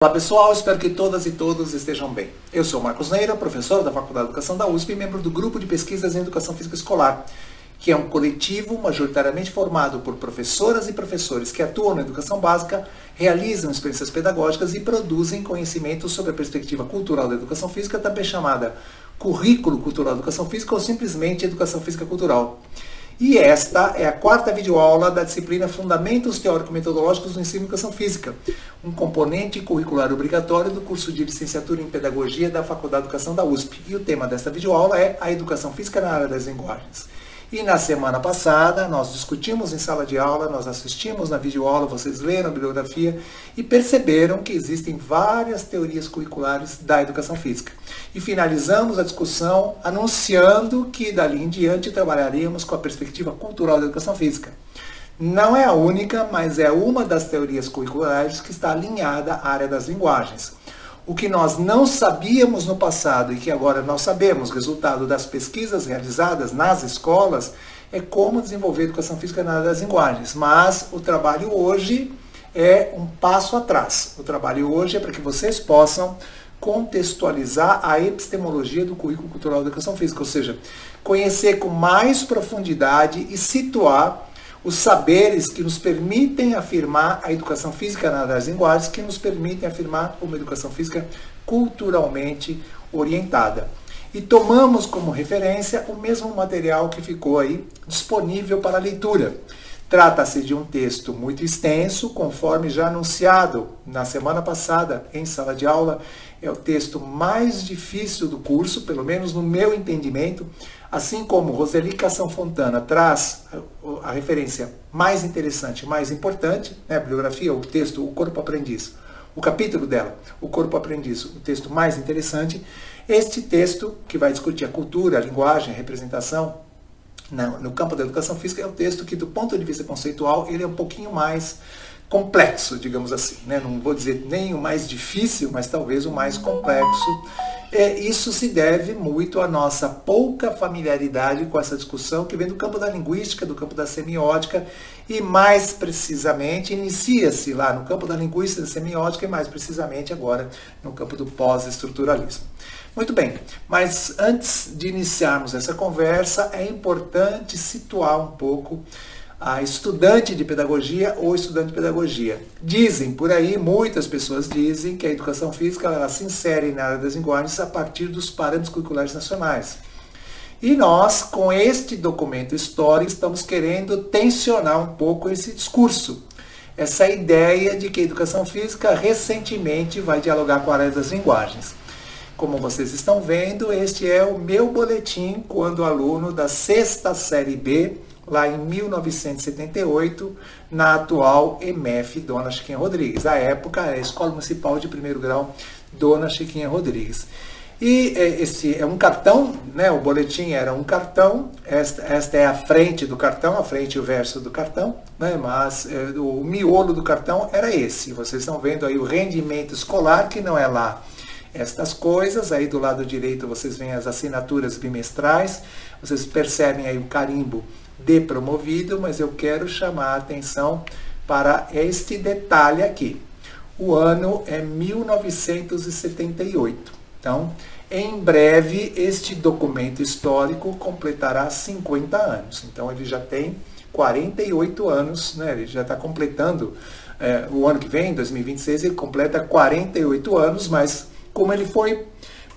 Olá pessoal, espero que todas e todos estejam bem. Eu sou Marcos Neira, professor da Faculdade de Educação da USP e membro do Grupo de Pesquisas em Educação Física Escolar, que é um coletivo majoritariamente formado por professoras e professores que atuam na educação básica, realizam experiências pedagógicas e produzem conhecimento sobre a perspectiva cultural da educação física, também chamada Currículo Cultural da Educação Física ou simplesmente Educação Física Cultural. E esta é a quarta videoaula da disciplina Fundamentos Teórico-Metodológicos do Ensino de Educação Física, um componente curricular obrigatório do curso de Licenciatura em Pedagogia da Faculdade de Educação da USP. E o tema desta videoaula é a Educação Física na área das linguagens. E na semana passada, nós discutimos em sala de aula, nós assistimos na videoaula, vocês leram a bibliografia e perceberam que existem várias teorias curriculares da educação física. E finalizamos a discussão anunciando que dali em diante trabalharíamos com a perspectiva cultural da educação física. Não é a única, mas é uma das teorias curriculares que está alinhada à área das linguagens. O que nós não sabíamos no passado e que agora nós sabemos, resultado das pesquisas realizadas nas escolas, é como desenvolver educação física na área das linguagens. Mas o trabalho hoje é um passo atrás. O trabalho hoje é para que vocês possam contextualizar a epistemologia do currículo cultural da educação física, ou seja, conhecer com mais profundidade e situar os saberes que nos permitem afirmar a educação física na área das linguagens, que nos permitem afirmar uma educação física culturalmente orientada. E tomamos como referência o mesmo material que ficou aí disponível para leitura. Trata-se de um texto muito extenso, conforme já anunciado na semana passada em sala de aula. É o texto mais difícil do curso, pelo menos no meu entendimento. Assim como Roseli Cação Fontana traz a referência mais interessante, mais importante, né, a bibliografia, o texto, o Corpo Aprendiz, o capítulo dela, o Corpo Aprendiz, o texto mais interessante, este texto, que vai discutir a cultura, a linguagem, a representação no campo da educação física, é um texto que, do ponto de vista conceitual, ele é um pouquinho mais complexo, digamos assim, né? Não vou dizer nem o mais difícil, mas talvez o mais complexo. Isso se deve muito à nossa pouca familiaridade com essa discussão que vem do campo da linguística, do campo da semiótica e mais precisamente inicia-se lá no campo da linguística e da semiótica e mais precisamente agora no campo do pós-estruturalismo. Muito bem, mas antes de iniciarmos essa conversa é importante situar um pouco a estudante de pedagogia ou estudante de pedagogia. Dizem por aí, muitas pessoas dizem que a educação física ela se insere na área das linguagens a partir dos parâmetros curriculares nacionais. E nós, com este documento histórico, estamos querendo tensionar um pouco esse discurso. Essa ideia de que a educação física recentemente vai dialogar com a área das linguagens. Como vocês estão vendo, este é o meu boletim quando aluno da 6ª série B, lá em 1978, na atual EMEF Dona Chiquinha Rodrigues. À época, era a Escola Municipal de Primeiro Grau Dona Chiquinha Rodrigues. E esse é um cartão, né? O boletim era um cartão, esta é a frente do cartão, a frente e o verso do cartão, né? Mas o miolo do cartão era esse. Vocês estão vendo aí o rendimento escolar, que não é lá estas coisas. Aí do lado direito vocês veem as assinaturas bimestrais, vocês percebem aí o carimbo de promovido, mas eu quero chamar a atenção para este detalhe aqui. O ano é 1978. Então, em breve, este documento histórico completará 50 anos. Então, ele já tem 48 anos, né? Ele já está completando, o ano que vem, 2026, ele completa 48 anos, mas como ele foi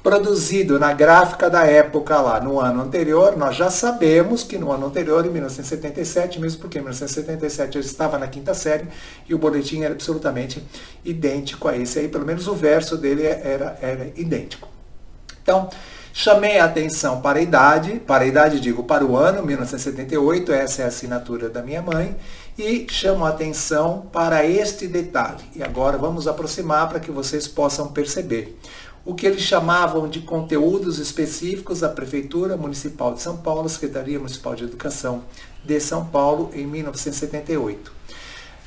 produzido na gráfica da época lá no ano anterior, nós já sabemos que no ano anterior, em 1977, mesmo porque em 1977 eu estava na 5ª série e o boletim era absolutamente idêntico a esse aí, pelo menos o verso dele era idêntico. Então, chamei a atenção para a idade digo, para o ano, 1978, essa é a assinatura da minha mãe, e chamo a atenção para este detalhe. E agora vamos aproximar para que vocês possam perceber. O que eles chamavam de conteúdos específicos da Prefeitura Municipal de São Paulo, Secretaria Municipal de Educação de São Paulo, em 1978.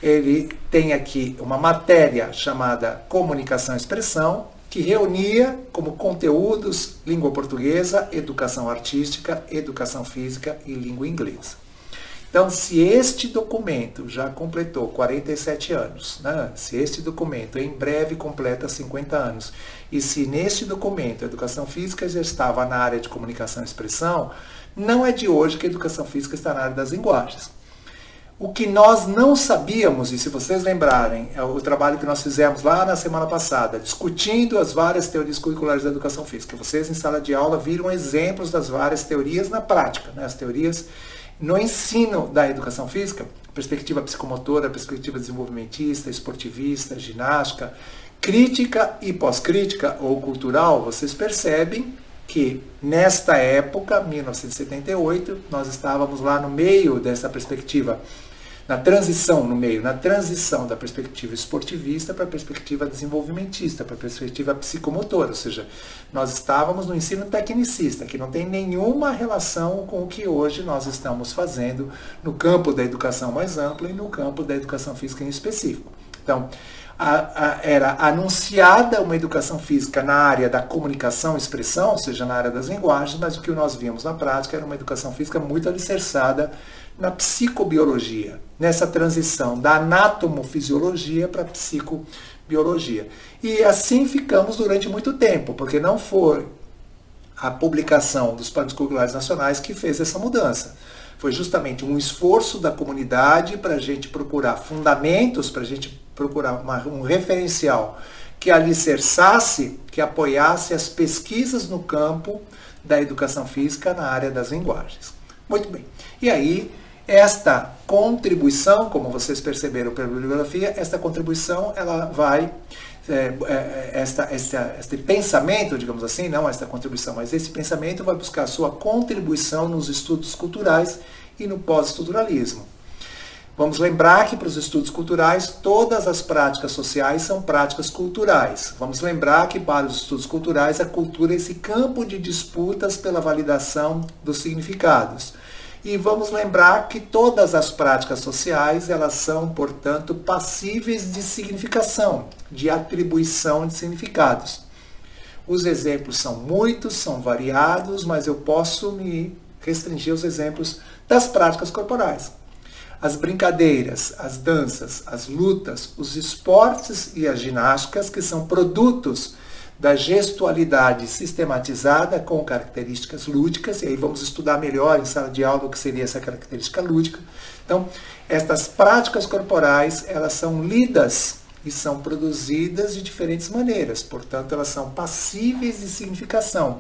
Ele tem aqui uma matéria chamada Comunicação e Expressão, que reunia como conteúdos língua portuguesa, educação artística, educação física e língua inglesa. Então, se este documento já completou 47 anos, né? Se este documento em breve completa 50 anos, e se neste documento a educação física já estava na área de comunicação e expressão, não é de hoje que a educação física está na área das linguagens. O que nós não sabíamos, e se vocês lembrarem, é o trabalho que nós fizemos lá na semana passada, discutindo as várias teorias curriculares da educação física. Vocês em sala de aula viram exemplos das várias teorias na prática, né? As teorias no ensino da educação física, perspectiva psicomotora, perspectiva desenvolvimentista, esportivista, ginástica, crítica e pós-crítica ou cultural, vocês percebem que nesta época, 1978, nós estávamos lá no meio dessa perspectiva, na transição da perspectiva esportivista para a perspectiva desenvolvimentista, para a perspectiva psicomotora, ou seja, nós estávamos no ensino tecnicista, que não tem nenhuma relação com o que hoje nós estamos fazendo no campo da educação mais ampla e no campo da educação física em específico. Então, era anunciada uma educação física na área da comunicação e expressão, ou seja, na área das linguagens, mas o que nós vimos na prática era uma educação física muito alicerçada na psicobiologia, nessa transição da anatomofisiologia para a psicobiologia. E assim ficamos durante muito tempo, porque não foi a publicação dos planos curriculares nacionais que fez essa mudança. Foi justamente um esforço da comunidade para a gente procurar fundamentos, para a gente procurar um referencial que alicerçasse, que apoiasse as pesquisas no campo da educação física na área das linguagens. Muito bem. E aí, esta contribuição, como vocês perceberam pela bibliografia, esta contribuição, ela vai, este pensamento, digamos assim, não esta contribuição, mas esse pensamento vai buscar a sua contribuição nos estudos culturais e no pós-estruturalismo. Vamos lembrar que para os estudos culturais, todas as práticas sociais são práticas culturais. Vamos lembrar que para os estudos culturais, a cultura é esse campo de disputas pela validação dos significados. E vamos lembrar que todas as práticas sociais, elas são, portanto, passíveis de significação, de atribuição de significados. Os exemplos são muitos, são variados, mas eu posso me restringir aos exemplos das práticas corporais. As brincadeiras, as danças, as lutas, os esportes e as ginásticas, que são produtos da gestualidade sistematizada com características lúdicas, e aí vamos estudar melhor em sala de aula o que seria essa característica lúdica. Então, estas práticas corporais, elas são lidas e são produzidas de diferentes maneiras, portanto, elas são passíveis de significação.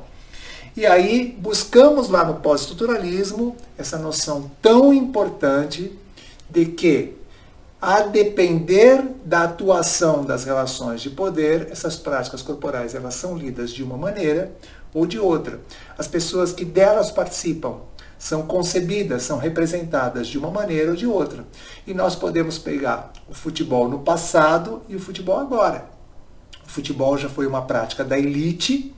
E aí, buscamos lá no pós-estruturalismo essa noção tão importante de que, a depender da atuação das relações de poder, essas práticas corporais elas são lidas de uma maneira ou de outra. As pessoas que delas participam são concebidas, são representadas de uma maneira ou de outra. E nós podemos pegar o futebol no passado e o futebol agora. O futebol já foi uma prática da elite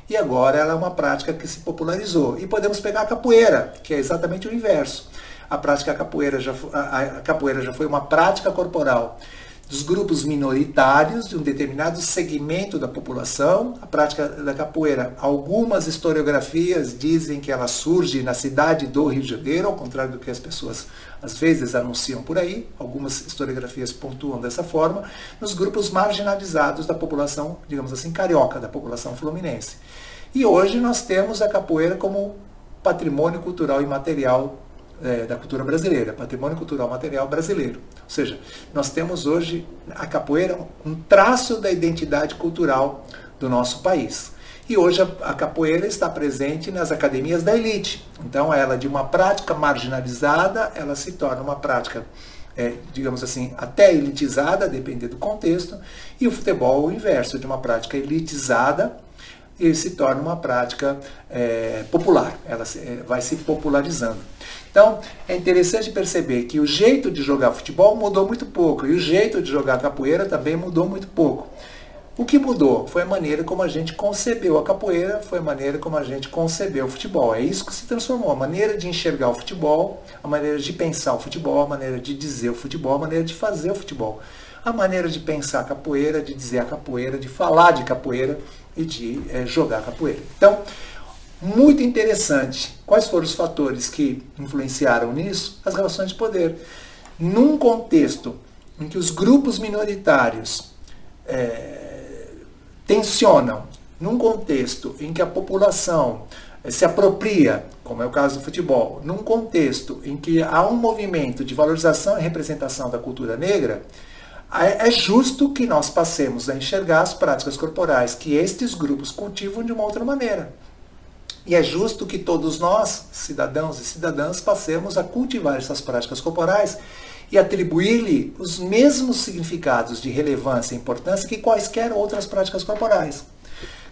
e agora ela é uma prática que se popularizou. E podemos pegar a capoeira, que é exatamente o inverso. A capoeira já foi uma prática corporal dos grupos minoritários de um determinado segmento da população. A prática da capoeira, algumas historiografias dizem que ela surge na cidade do Rio de Janeiro, ao contrário do que as pessoas às vezes anunciam por aí. Algumas historiografias pontuam dessa forma, nos grupos marginalizados da população, digamos assim, carioca, da população fluminense. E hoje nós temos a capoeira como patrimônio cultural imaterial da cultura brasileira, patrimônio cultural material brasileiro. Ou seja, nós temos hoje a capoeira um traço da identidade cultural do nosso país. E hoje a capoeira está presente nas academias da elite. Então ela, de uma prática marginalizada, ela se torna uma prática, digamos assim, até elitizada, dependendo do contexto, e o futebol o inverso, de uma prática elitizada, e se torna uma prática popular, ela vai se popularizando. Então, é interessante perceber que o jeito de jogar futebol mudou muito pouco, e o jeito de jogar capoeira também mudou muito pouco. O que mudou foi a maneira como a gente concebeu a capoeira, foi a maneira como a gente concebeu o futebol. É isso que se transformou, a maneira de enxergar o futebol, a maneira de pensar o futebol, a maneira de dizer o futebol, a maneira de fazer o futebol. A maneira de pensar a capoeira, de dizer a capoeira, de falar de capoeira e de jogar capoeira. Então, Muito interessante. Quais foram os fatores que influenciaram nisso? As relações de poder. Num contexto em que os grupos minoritários tensionam, num contexto em que a população se apropria, como é o caso do futebol, num contexto em que há um movimento de valorização e representação da cultura negra, é justo que nós passemos a enxergar as práticas corporais que estes grupos cultivam de uma outra maneira. E é justo que todos nós, cidadãos e cidadãs, passemos a cultivar essas práticas corporais e atribuir-lhe os mesmos significados de relevância e importância que quaisquer outras práticas corporais.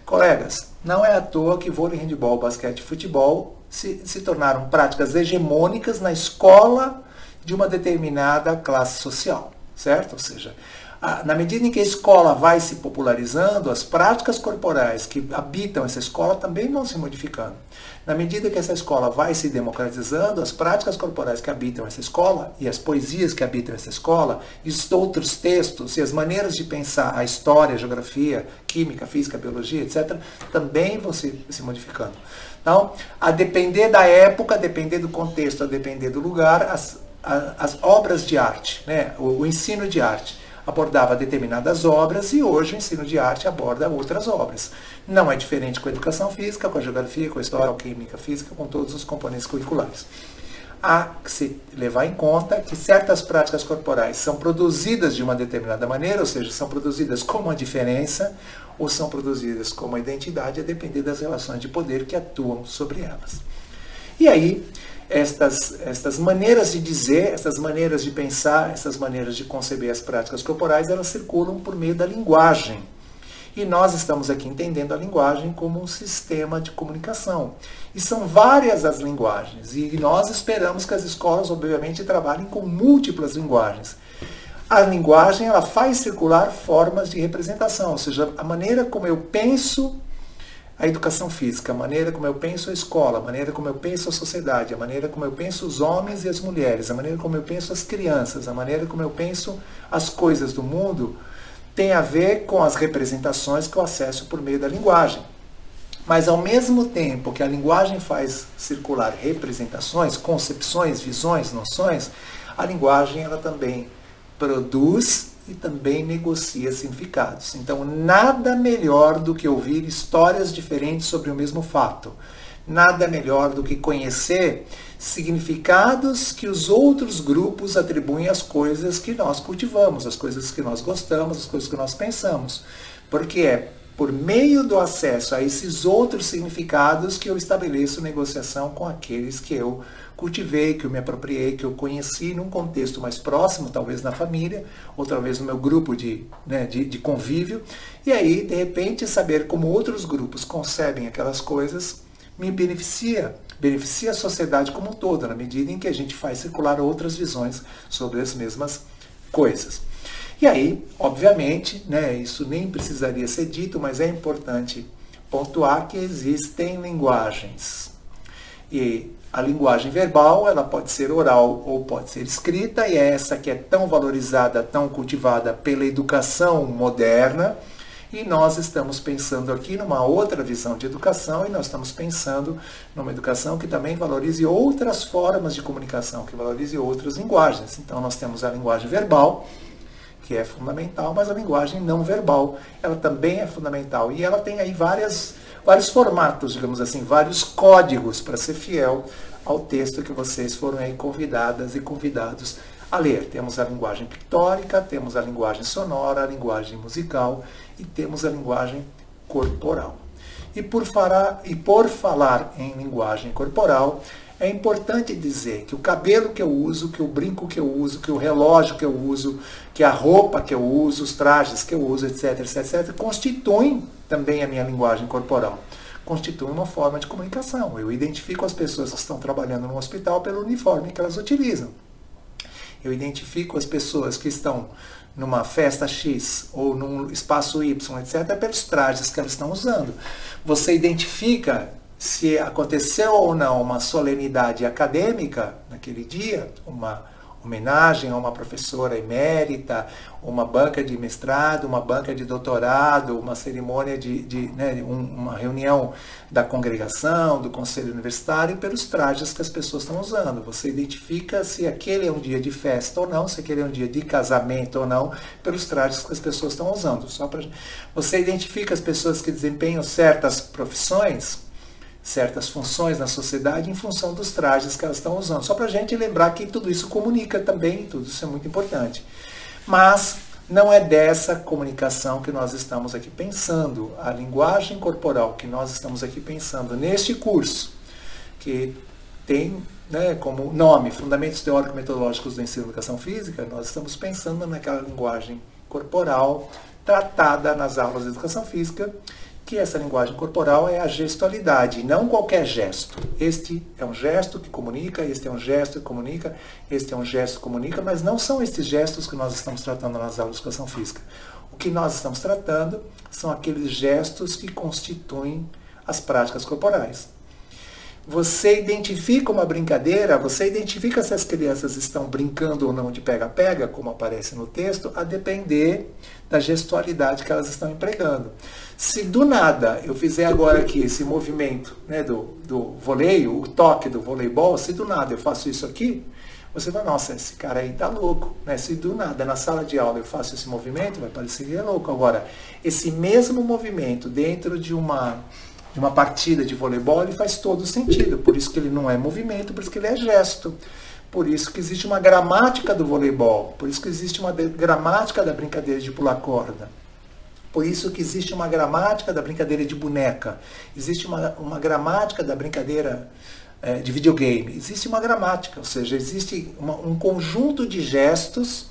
Colegas, não é à toa que vôlei, handebol, basquete e futebol se tornaram práticas hegemônicas na escola de uma determinada classe social, certo? Ou seja, na medida em que a escola vai se popularizando, as práticas corporais que habitam essa escola também vão se modificando. Na medida que essa escola vai se democratizando, as práticas corporais que habitam essa escola, e as poesias que habitam essa escola, e os outros textos, e as maneiras de pensar a história, a geografia, química, física, biologia, etc., também vão se modificando. Então, a depender da época, a depender do contexto, a depender do lugar, as obras de arte, né, o ensino de arte, abordava determinadas obras e hoje o ensino de arte aborda outras obras. Não é diferente com a educação física, com a geografia, com a história, com a química física, com todos os componentes curriculares. Há que se levar em conta que certas práticas corporais são produzidas de uma determinada maneira, ou seja, são produzidas como uma diferença ou são produzidas como uma identidade, a depender das relações de poder que atuam sobre elas. E aí, estas maneiras de dizer, essas maneiras de pensar, essas maneiras de conceber as práticas corporais, elas circulam por meio da linguagem. E nós estamos aqui entendendo a linguagem como um sistema de comunicação. E são várias as linguagens. E nós esperamos que as escolas, obviamente, trabalhem com múltiplas linguagens. A linguagem, ela faz circular formas de representação, ou seja, a maneira como eu penso a educação física, a maneira como eu penso a escola, a maneira como eu penso a sociedade, a maneira como eu penso os homens e as mulheres, a maneira como eu penso as crianças, a maneira como eu penso as coisas do mundo, tem a ver com as representações que eu acesso por meio da linguagem. Mas ao mesmo tempo que a linguagem faz circular representações, concepções, visões, noções, a linguagem ela também produz e também negocia significados. Então, nada melhor do que ouvir histórias diferentes sobre o mesmo fato. Nada melhor do que conhecer significados que os outros grupos atribuem às coisas que nós cultivamos, às coisas que nós gostamos, às coisas que nós pensamos. Porque é por meio do acesso a esses outros significados que eu estabeleço negociação com aqueles que eu cultivei, que eu me apropriei, que eu conheci num contexto mais próximo, talvez na família, ou talvez no meu grupo de convívio. E aí, de repente, saber como outros grupos concebem aquelas coisas me beneficia a sociedade como um todo, na medida em que a gente faz circular outras visões sobre as mesmas coisas. E aí, obviamente, isso nem precisaria ser dito, mas é importante pontuar que existem linguagens. E a linguagem verbal, ela pode ser oral ou pode ser escrita, e é essa que é tão valorizada, tão cultivada pela educação moderna. E nós estamos pensando aqui numa outra visão de educação, e nós estamos pensando numa educação que também valorize outras formas de comunicação, que valorize outras linguagens. Então nós temos a linguagem verbal, que é fundamental, mas a linguagem não verbal, ela também é fundamental. E ela tem aí vários formatos, digamos assim, vários códigos para ser fiel ao texto que vocês foram aí convidadas e convidados a ler. Temos a linguagem pictórica, temos a linguagem sonora, a linguagem musical e temos a linguagem corporal. E por falar em linguagem corporal, é importante dizer que o cabelo que eu uso, que o brinco que eu uso, que o relógio que eu uso, que a roupa que eu uso, os trajes que eu uso, etc, etc, etc, constituem também a minha linguagem corporal. Constituem uma forma de comunicação. Eu identifico as pessoas que estão trabalhando no hospital pelo uniforme que elas utilizam. Eu identifico as pessoas que estão numa festa X ou num espaço Y, etc, pelos trajes que elas estão usando. Você identifica se aconteceu ou não uma solenidade acadêmica naquele dia, homenagem a uma professora emérita, uma banca de mestrado, uma banca de doutorado, uma cerimônia uma reunião da congregação, do conselho universitário, pelos trajes que as pessoas estão usando. Você identifica se aquele é um dia de festa ou não, se aquele é um dia de casamento ou não, pelos trajes que as pessoas estão usando. Você identifica as pessoas que desempenham certas profissões, certas funções na sociedade em função dos trajes que elas estão usando. Só para a gente lembrar que tudo isso comunica também, tudo isso é muito importante. Mas não é dessa comunicação que nós estamos aqui pensando. A linguagem corporal que nós estamos aqui pensando neste curso, que tem como nome Fundamentos Teórico-Metodológicos do Ensino de Educação Física, nós estamos pensando naquela linguagem corporal tratada nas aulas de Educação Física, que essa linguagem corporal é a gestualidade, não qualquer gesto. Este é um gesto que comunica, este é um gesto que comunica, este é um gesto que comunica, mas não são estes gestos que nós estamos tratando nas aulas de Educação Física. O que nós estamos tratando são aqueles gestos que constituem as práticas corporais. Você identifica uma brincadeira, você identifica se as crianças estão brincando ou não de pega-pega, como aparece no texto, a depender da gestualidade que elas estão empregando. Se do nada eu fizer agora aqui esse movimento do voleio, o toque do voleibol, se do nada eu faço isso aqui, você vai, nossa, esse cara aí tá louco. Se do nada na sala de aula eu faço esse movimento, vai parecer que é louco. Agora, esse mesmo movimento dentro de uma partida de voleibol, ele faz todo sentido. Por isso que ele não é movimento, por isso que ele é gesto. Por isso que existe uma gramática do voleibol. Por isso que existe uma gramática da brincadeira de pular corda. Por isso que existe uma gramática da brincadeira de boneca. Existe uma gramática da brincadeira de videogame. Existe uma gramática, ou seja, existe um conjunto de gestos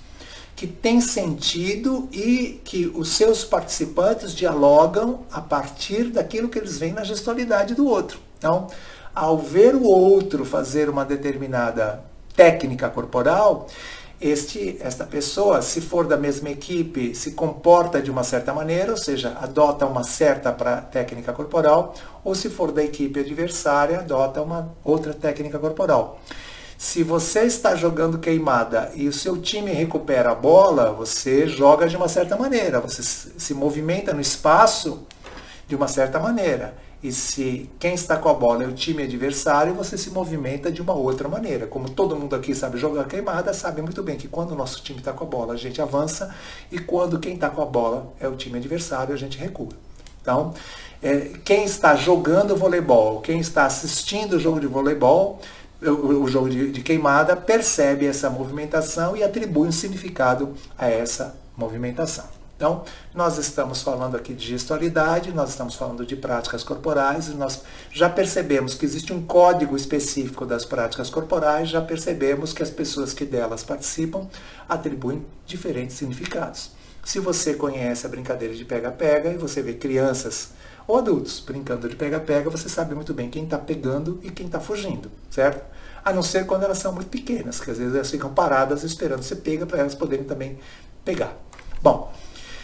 que tem sentido e que os seus participantes dialogam a partir daquilo que eles veem na gestualidade do outro. Então, ao ver o outro fazer uma determinada técnica corporal, esta pessoa, se for da mesma equipe, se comporta de uma certa maneira, ou seja, adota uma certa técnica corporal, ou se for da equipe adversária, adota uma outra técnica corporal. Se você está jogando queimada e o seu time recupera a bola, você joga de uma certa maneira, você se movimenta no espaço de uma certa maneira. E se quem está com a bola é o time adversário, você se movimenta de uma outra maneira. Como todo mundo aqui sabe jogar queimada, sabe muito bem que quando o nosso time está com a bola, a gente avança, e quando quem está com a bola é o time adversário, a gente recua. Então, quem está jogando voleibol, quem está assistindo o jogo de voleibol, o jogo de queimada, percebe essa movimentação e atribui um significado a essa movimentação. Então, nós estamos falando aqui de gestualidade, nós estamos falando de práticas corporais, e nós já percebemos que existe um código específico das práticas corporais, já percebemos que as pessoas que delas participam atribuem diferentes significados. Se você conhece a brincadeira de pega-pega e você vê crianças ou adultos brincando de pega-pega, você sabe muito bem quem está pegando e quem está fugindo, certo? A não ser quando elas são muito pequenas, que às vezes elas ficam paradas esperando você pega para elas poderem também pegar. Bom,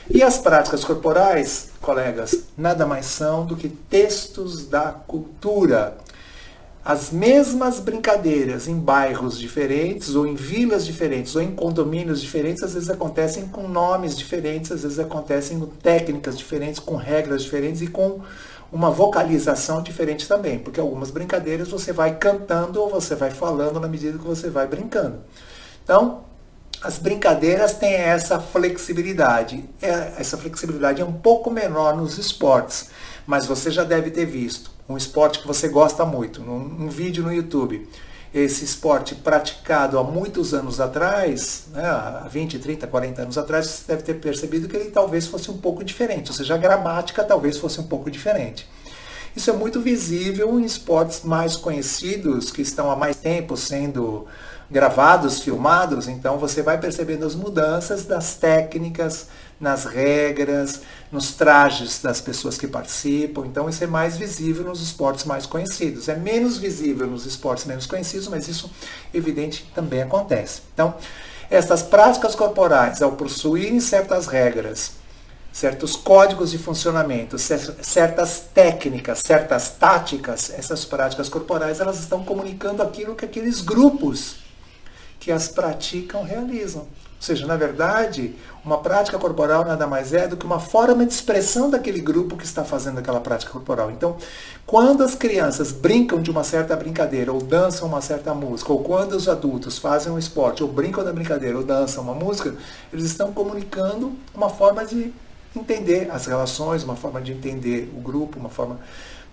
e as práticas corporais, colegas, nada mais são do que textos da cultura. As mesmas brincadeiras em bairros diferentes, ou em vilas diferentes, ou em condomínios diferentes, às vezes acontecem com nomes diferentes, às vezes acontecem com técnicas diferentes, com regras diferentes e com uma vocalização diferente também, porque algumas brincadeiras você vai cantando ou você vai falando na medida que você vai brincando. Então, as brincadeiras têm essa flexibilidade. Essa flexibilidade é um pouco menor nos esportes, mas você já deve ter visto um esporte que você gosta muito, num vídeo no YouTube. Esse esporte praticado há muitos anos atrás, há 20, 30, 40 anos atrás, você deve ter percebido que ele talvez fosse um pouco diferente, ou seja, a gramática talvez fosse um pouco diferente. Isso é muito visível em esportes mais conhecidos, que estão há mais tempo sendo gravados, filmados, então você vai percebendo as mudanças das técnicas, nas regras, nos trajes das pessoas que participam, então isso é mais visível nos esportes mais conhecidos. É menos visível nos esportes menos conhecidos, mas isso, evidente, também acontece. Então, essas práticas corporais, ao possuírem certas regras, certos códigos de funcionamento, certas técnicas, certas táticas, essas práticas corporais, elas estão comunicando aquilo que aqueles grupos que as praticam realizam. Ou seja, na verdade, uma prática corporal nada mais é do que uma forma de expressão daquele grupo que está fazendo aquela prática corporal. Então, quando as crianças brincam de uma certa brincadeira, ou dançam uma certa música, ou quando os adultos fazem um esporte, ou brincam da brincadeira, ou dançam uma música, eles estão comunicando uma forma de entender as relações, uma forma de entender o grupo, uma forma...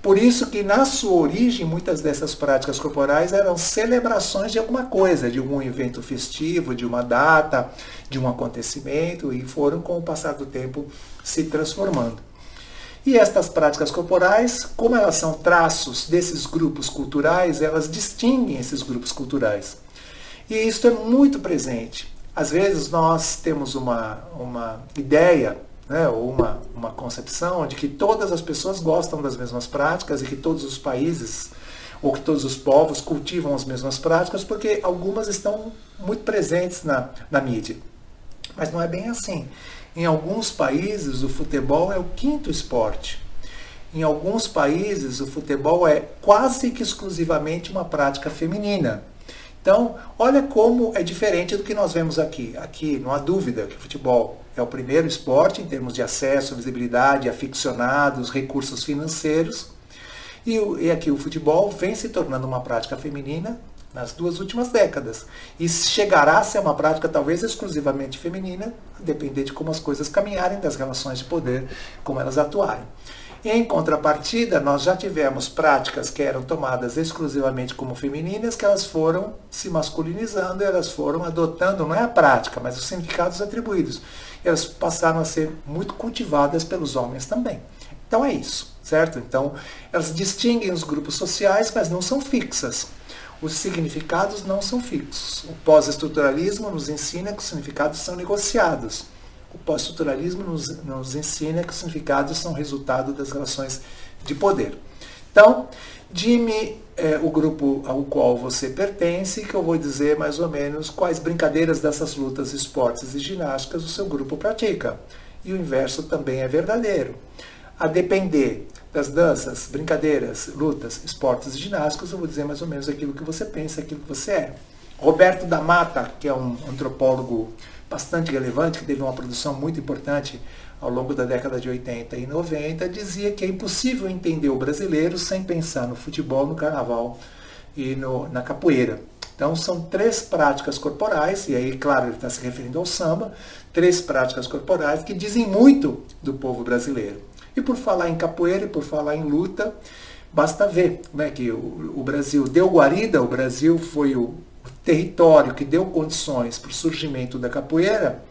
Por isso que na sua origem, muitas dessas práticas corporais eram celebrações de alguma coisa, de algum evento festivo, de uma data, de um acontecimento, e foram, com o passar do tempo, se transformando. E estas práticas corporais, como elas são traços desses grupos culturais, elas distinguem esses grupos culturais. E isso é muito presente. Às vezes nós temos uma ideia, né, ou uma concepção de que todas as pessoas gostam das mesmas práticas e que todos os países ou que todos os povos cultivam as mesmas práticas porque algumas estão muito presentes na mídia. Mas não é bem assim. Em alguns países o futebol é o quinto esporte. Em alguns países o futebol é quase que exclusivamente uma prática feminina. Então, olha como é diferente do que nós vemos aqui. Aqui, não há dúvida que o futebol é o primeiro esporte em termos de acesso, visibilidade, aficionados, recursos financeiros. E aqui o futebol vem se tornando uma prática feminina nas 2 últimas décadas. E chegará a ser uma prática talvez exclusivamente feminina, a depender de como as coisas caminharem, das relações de poder, como elas atuarem. Em contrapartida, nós já tivemos práticas que eram tomadas exclusivamente como femininas, que elas foram se masculinizando, elas foram adotando, não é a prática, mas os significados atribuídos. Elas passaram a ser muito cultivadas pelos homens também. Então é isso, certo? Então, elas distinguem os grupos sociais, mas não são fixas. Os significados não são fixos. O pós-estruturalismo nos ensina que os significados são negociados. O pós-estruturalismo nos ensina que os significados são resultado das relações de poder. Então, diga-me o grupo ao qual você pertence, que eu vou dizer mais ou menos quais brincadeiras dessas lutas, esportes e ginásticas o seu grupo pratica. E o inverso também é verdadeiro. A depender das danças, brincadeiras, lutas, esportes e ginásticas, eu vou dizer mais ou menos aquilo que você pensa, aquilo que você é. Roberto da Mata, que é um antropólogo bastante relevante, que teve uma produção muito importante ao longo da década de 80 e 90, dizia que é impossível entender o brasileiro sem pensar no futebol, no carnaval e na capoeira. Então são 3 práticas corporais, e aí, claro, ele está se referindo ao samba, 3 práticas corporais que dizem muito do povo brasileiro. E por falar em capoeira e por falar em luta, basta ver, né, que o Brasil deu guarida, o Brasil foi o território que deu condições para o surgimento da capoeira,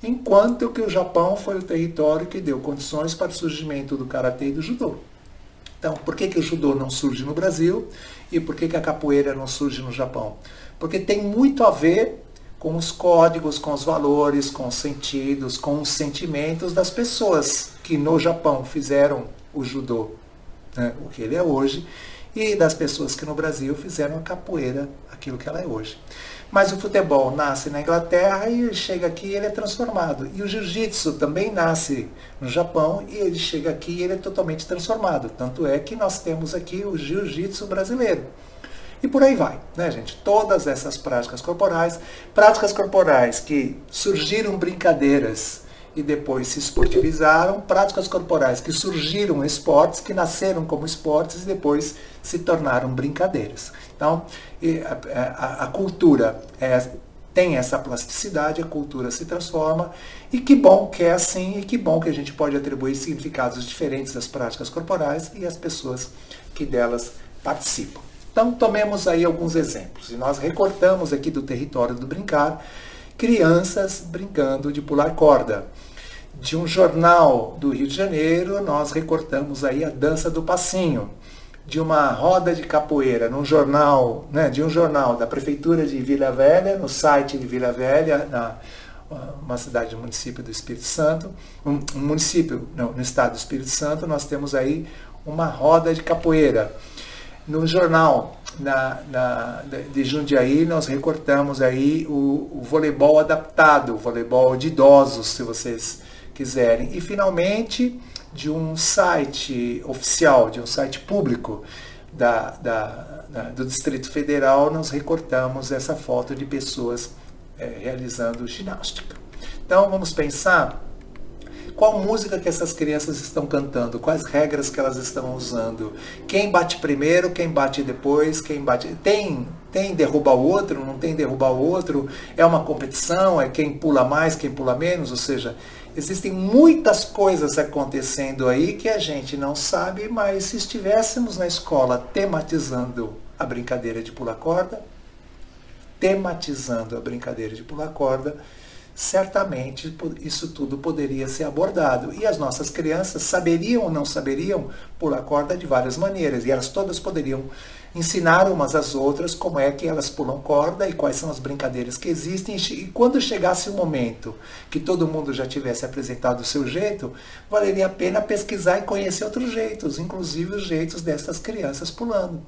enquanto que o Japão foi o território que deu condições para o surgimento do karatê e do judô. Então, por que o judô não surge no Brasil e por que a capoeira não surge no Japão? Porque tem muito a ver com os códigos, com os valores, com os sentidos, com os sentimentos das pessoas que no Japão fizeram o judô, né, o que ele é hoje, e das pessoas que no Brasil fizeram a capoeira aquilo que ela é hoje. Mas o futebol nasce na Inglaterra e ele chega aqui e ele é transformado. E o jiu-jitsu também nasce no Japão e ele chega aqui e ele é totalmente transformado. Tanto é que nós temos aqui o jiu-jitsu brasileiro. E por aí vai, né, gente? Todas essas práticas corporais que surgiram brincadeiras e depois se esportivizaram, práticas corporais que surgiram esportes, que nasceram como esportes e depois se tornaram brincadeiras. Então, a cultura tem essa plasticidade, a cultura se transforma, e que bom que é assim, e que bom que a gente pode atribuir significados diferentes às práticas corporais e às pessoas que delas participam. Então, tomemos aí alguns exemplos, e nós recortamos aqui do território do brincar, crianças brincando de pular corda. De um jornal do Rio de Janeiro, nós recortamos aí a dança do passinho. De uma roda de capoeira, num jornal, né, de um jornal da Prefeitura de Vila Velha, no site de Vila Velha, uma cidade, um município do Espírito Santo, um município no estado do Espírito Santo, nós temos aí uma roda de capoeira. No jornal de Jundiaí, nós recortamos aí o voleibol adaptado, o voleibol de idosos, se vocês quiserem. E, finalmente, de um site oficial, de um site público, do Distrito Federal, nós recortamos essa foto de pessoas realizando ginástica. Então vamos pensar qual música que essas crianças estão cantando, quais regras que elas estão usando, quem bate primeiro, quem bate depois, quem bate... Tem derrubar o outro, não tem derrubar o outro, é uma competição, é quem pula mais, quem pula menos, ou seja, existem muitas coisas acontecendo aí que a gente não sabe, mas se estivéssemos na escola tematizando a brincadeira de pular corda, certamente isso tudo poderia ser abordado. E as nossas crianças saberiam ou não saberiam pular corda de várias maneiras. E elas todas poderiam ensinar umas às outras como é que elas pulam corda e quais são as brincadeiras que existem. E quando chegasse o momento que todo mundo já tivesse apresentado o seu jeito, valeria a pena pesquisar e conhecer outros jeitos, inclusive os jeitos dessas crianças pulando.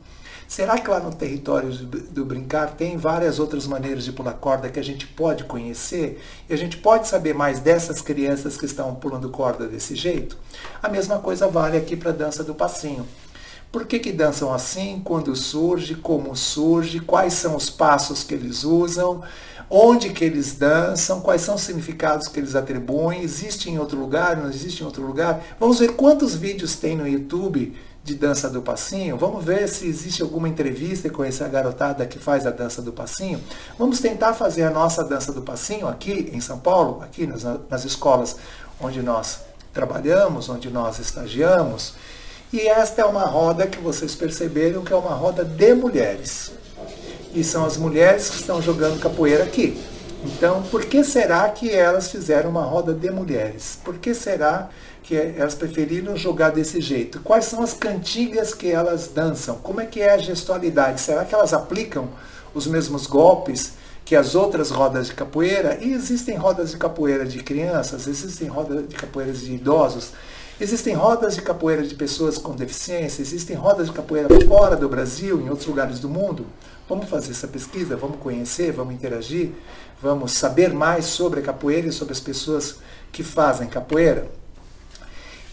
Será que lá no território do brincar tem várias outras maneiras de pular corda que a gente pode conhecer? E a gente pode saber mais dessas crianças que estão pulando corda desse jeito? A mesma coisa vale aqui para a dança do passinho. Por que dançam assim? Quando surge? Como surge? Quais são os passos que eles usam? Onde que eles dançam? Quais são os significados que eles atribuem? Existe em outro lugar? Não existe em outro lugar? Vamos ver quantos vídeos tem no YouTube de dança do passinho. Vamos ver se existe alguma entrevista com essa garotada que faz a dança do passinho. Vamos tentar fazer a nossa dança do passinho aqui em São Paulo, aqui nas escolas onde nós trabalhamos, onde nós estagiamos. E esta é uma roda que vocês perceberam que é uma roda de mulheres. E são as mulheres que estão jogando capoeira aqui. Então, por que será que elas fizeram uma roda de mulheres? Por que será que elas preferiram jogar desse jeito? Quais são as cantigas que elas dançam? Como é que é a gestualidade? Será que elas aplicam os mesmos golpes que as outras rodas de capoeira? E existem rodas de capoeira de crianças, existem rodas de capoeira de idosos, existem rodas de capoeira de pessoas com deficiência, existem rodas de capoeira fora do Brasil, em outros lugares do mundo. Vamos fazer essa pesquisa, vamos conhecer, vamos interagir, vamos saber mais sobre a capoeira e sobre as pessoas que fazem capoeira.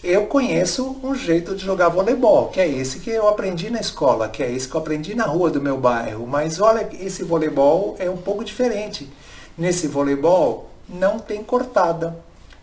Eu conheço um jeito de jogar voleibol, que é esse que eu aprendi na escola, que é esse que eu aprendi na rua do meu bairro. Mas olha, esse voleibol é um pouco diferente. Nesse voleibol não tem cortada.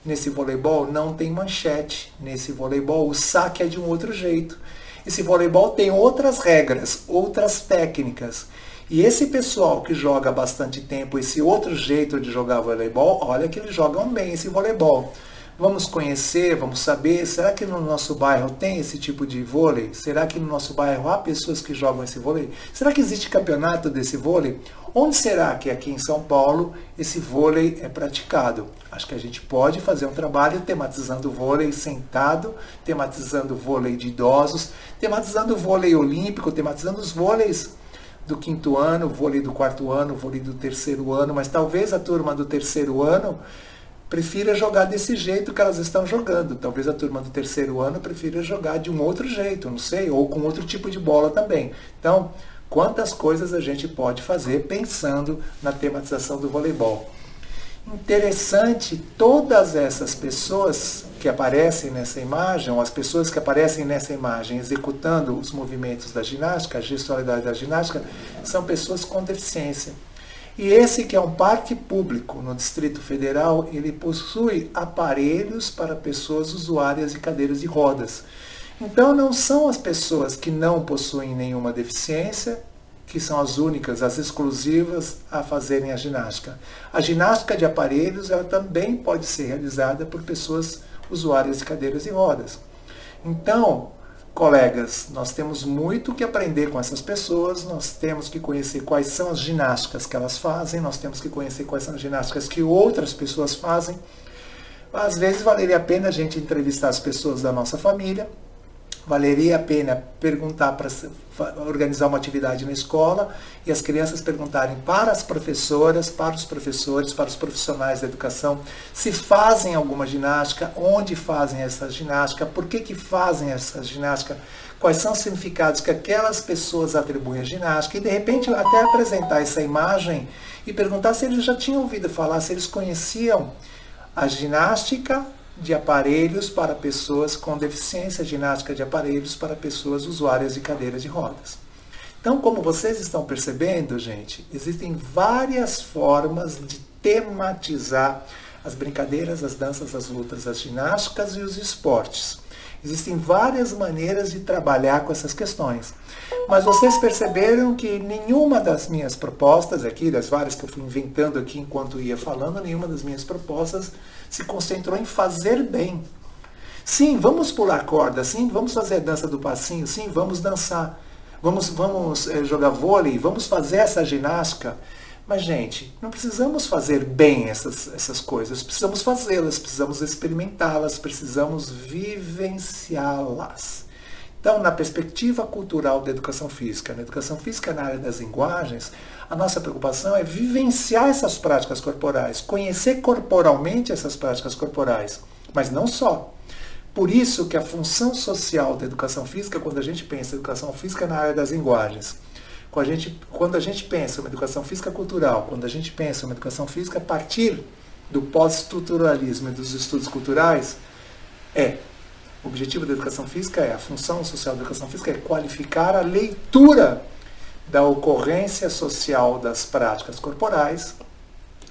Nesse voleibol não tem manchete. Nesse voleibol o saque é de um outro jeito. Esse voleibol tem outras regras, outras técnicas. E esse pessoal que joga há bastante tempo esse outro jeito de jogar voleibol, olha que eles jogam bem esse voleibol. Vamos conhecer, vamos saber, será que no nosso bairro tem esse tipo de vôlei? Será que no nosso bairro há pessoas que jogam esse vôlei? Será que existe campeonato desse vôlei? Onde será que aqui em São Paulo esse vôlei é praticado? Acho que a gente pode fazer um trabalho tematizando o vôlei sentado, tematizando o vôlei de idosos, tematizando o vôlei olímpico, tematizando os vôleis do 5º ano, o vôlei do 4º ano, o vôlei do 3º ano, mas talvez a turma do 3º ano prefira jogar desse jeito que elas estão jogando. Talvez a turma do 3º ano prefira jogar de um outro jeito, não sei, ou com outro tipo de bola também. Então, quantas coisas a gente pode fazer pensando na tematização do voleibol. Interessante, todas essas pessoas que aparecem nessa imagem, ou as pessoas que aparecem nessa imagem executando os movimentos da ginástica, a gestualidade da ginástica, são pessoas com deficiência. E esse que é um parque público no Distrito Federal, ele possui aparelhos para pessoas usuárias de cadeiras de rodas. Então não são as pessoas que não possuem nenhuma deficiência que são as únicas, as exclusivas a fazerem a ginástica. A ginástica de aparelhos ela também pode ser realizada por pessoas usuárias de cadeiras de rodas. Então, colegas, nós temos muito que aprender com essas pessoas, nós temos que conhecer quais são as ginásticas que elas fazem, nós temos que conhecer quais são as ginásticas que outras pessoas fazem. Às vezes valeria a pena a gente entrevistar as pessoas da nossa família, valeria a pena perguntar para organizar uma atividade na escola e as crianças perguntarem para as professoras, para os professores, para os profissionais da educação, se fazem alguma ginástica, onde fazem essa ginástica, por que fazem essa ginástica, quais são os significados que aquelas pessoas atribuem à ginástica e de repente até apresentar essa imagem e perguntar se eles já tinham ouvido falar, se eles conheciam a ginástica de aparelhos para pessoas com deficiência, ginástica de aparelhos para pessoas usuárias de cadeiras de rodas. Então, como vocês estão percebendo, gente, existem várias formas de tematizar as brincadeiras, as danças, as lutas, as ginásticas e os esportes. Existem várias maneiras de trabalhar com essas questões. Mas vocês perceberam que nenhuma das minhas propostas aqui, das várias que eu fui inventando aqui enquanto ia falando, nenhuma das minhas propostas se concentrou em fazer bem. Sim, vamos pular corda, sim, vamos fazer a dança do passinho, sim, vamos dançar, vamos jogar vôlei, vamos fazer essa ginástica. Mas, gente, não precisamos fazer bem essas coisas, precisamos fazê-las, precisamos experimentá-las, precisamos vivenciá-las. Então, na perspectiva cultural da educação física, na educação física na área das linguagens, a nossa preocupação é vivenciar essas práticas corporais, conhecer corporalmente essas práticas corporais, mas não só. Por isso que a função social da educação física, quando a gente pensa em educação física na área das linguagens, quando a gente pensa em uma educação física cultural, quando a gente pensa em uma educação física a partir do pós-estruturalismo e dos estudos culturais, o objetivo da educação física a função social da educação física é qualificar a leitura da ocorrência social das práticas corporais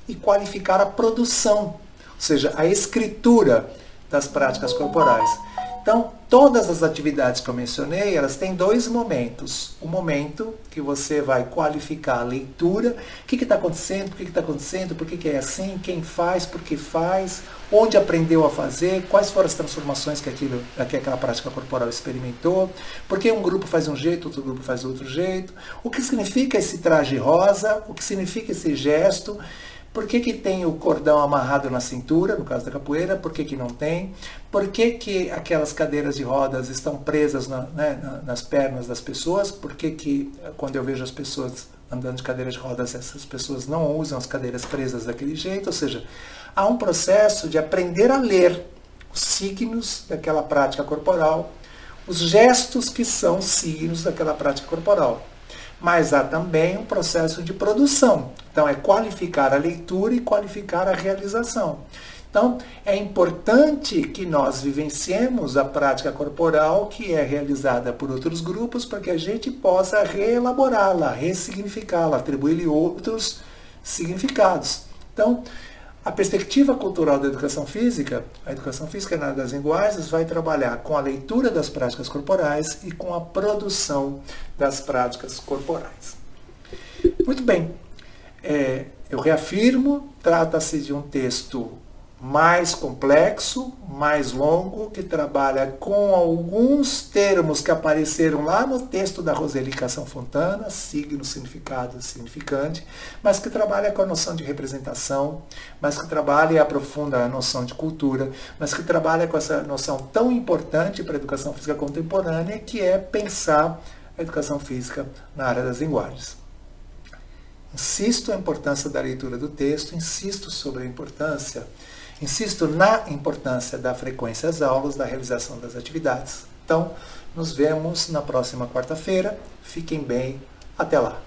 e qualificar a produção, ou seja, a escritura das práticas corporais. Então, todas as atividades que eu mencionei, elas têm dois momentos. O momento que você vai qualificar a leitura, o que está acontecendo, por que está acontecendo, por que é assim, quem faz, por que faz, onde aprendeu a fazer, quais foram as transformações que aquela prática corporal experimentou, por que um grupo faz um jeito, outro grupo faz outro jeito, o que significa esse traje rosa, o que significa esse gesto, por que tem o cordão amarrado na cintura, no caso da capoeira, por que não tem? Por que aquelas cadeiras de rodas estão presas nas pernas das pessoas? Por que quando eu vejo as pessoas andando de cadeiras de rodas, essas pessoas não usam as cadeiras presas daquele jeito? Ou seja, há um processo de aprender a ler os signos daquela prática corporal, os gestos que são signos daquela prática corporal. Mas há também um processo de produção. Então, é qualificar a leitura e qualificar a realização. Então, é importante que nós vivenciemos a prática corporal que é realizada por outros grupos para que a gente possa reelaborá-la, ressignificá-la, atribuir-lhe outros significados. Então, a perspectiva cultural da educação física, a educação física na área das linguagens, vai trabalhar com a leitura das práticas corporais e com a produção das práticas corporais. Muito bem, eu reafirmo, trata-se de um texto mais complexo, mais longo, que trabalha com alguns termos que apareceram lá no texto da Roseli Cação Fontana, signo, significado, significante, mas que trabalha com a noção de representação, mas que trabalha e aprofunda a noção de cultura, mas que trabalha com essa noção tão importante para a educação física contemporânea, que é pensar a educação física na área das linguagens. Insisto na importância da leitura do texto, insisto na importância da frequência às aulas, da realização das atividades. Então, nos vemos na próxima quarta-feira. Fiquem bem. Até lá.